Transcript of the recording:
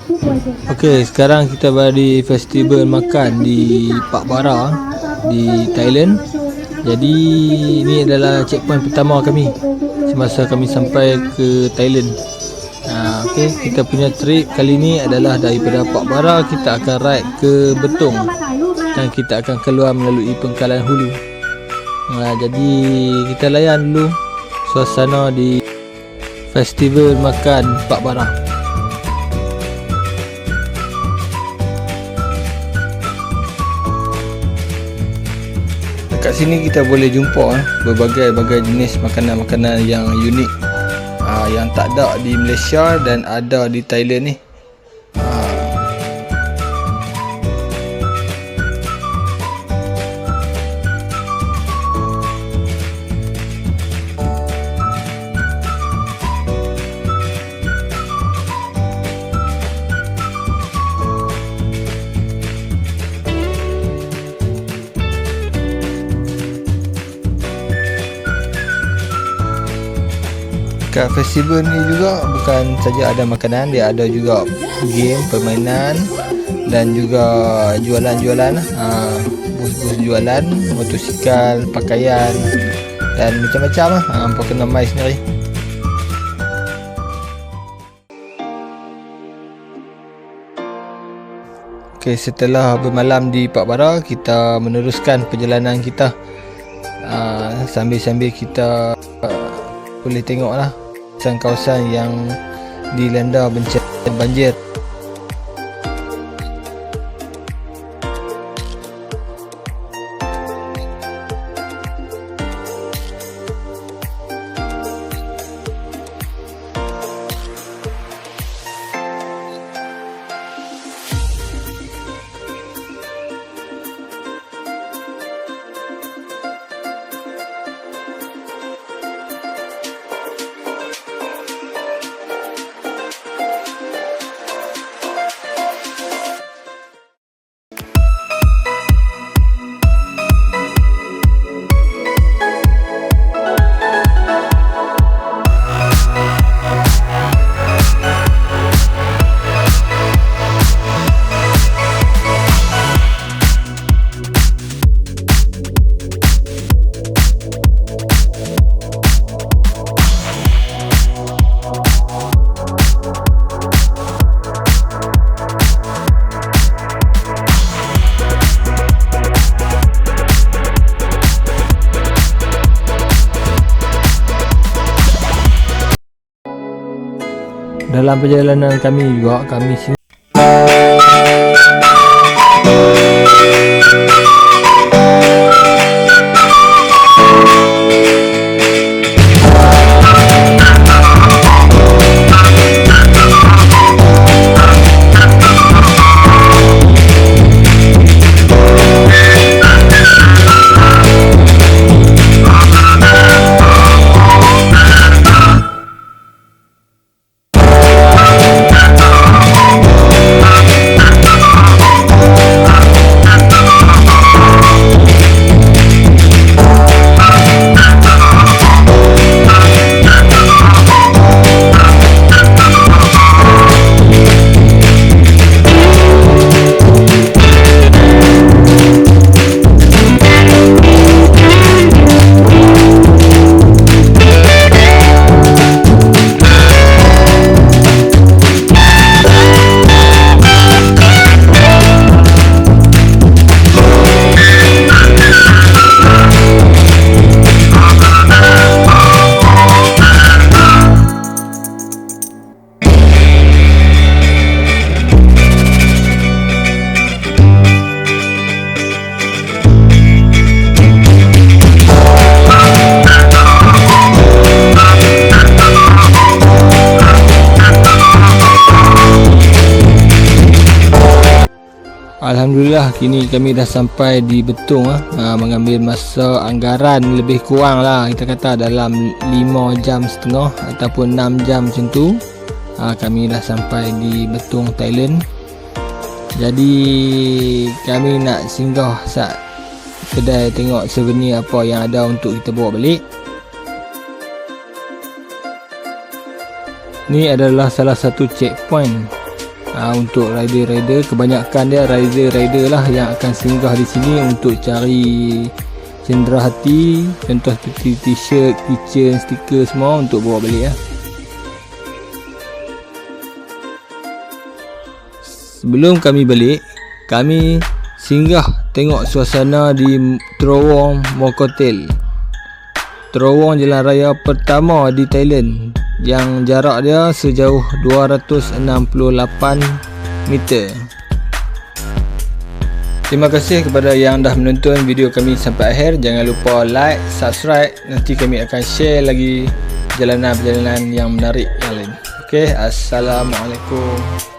Okey, sekarang kita berada di festival makan di Pak Bara di Thailand. Jadi ini adalah checkpoint pertama kami semasa kami sampai ke Thailand. Okey, kita punya trip kali ni adalah daripada Pak Bara kita akan ride ke Betong dan kita akan keluar melalui Pengkalan Hulu. Jadi kita layan dulu suasana di festival makan Pak Bara. Kat sini kita boleh jumpa berbagai jenis makanan-makanan yang unik, yang tak ada di Malaysia dan ada di Thailand ni. Kat festival ni juga bukan saja ada makanan, dia ada juga game, permainan dan juga jualan-jualan, bus-bus jualan, motosikal, pakaian dan macam-macam lah. Hampa kena mai sendiri. Okey, setelah bermalam di Pak Bara, kita meneruskan perjalanan kita. Sambil-sambil kita boleh tengoklah kawasan yang dilanda bencana banjir. Dalam perjalanan kami juga kami Alhamdulillah kini kami dah sampai di Betong, mengambil masa anggaran lebih kurang lah kita kata dalam 5 jam setengah ataupun 6 jam macam tu. Kami dah sampai di Betong, Thailand. Jadi kami nak singgah sat kedai tengok souvenir apa yang ada untuk kita bawa balik. Ni adalah salah satu checkpoint Untuk rider-rider, kebanyakan dia rider-rider lah yang akan singgah di sini untuk cari cenderahati, contoh seperti t-shirt, keychain, stiker semua untuk bawa balik ya. Sebelum kami balik, kami singgah tengok suasana di terowong Mokotel, terowong jalan raya pertama di Thailand yang jarak dia sejauh 268 meter. Terima kasih kepada yang dah menonton video kami sampai akhir. Jangan lupa like, subscribe. Nanti kami akan share lagi perjalanan-perjalanan yang menarik yang lain. Okey, assalamualaikum.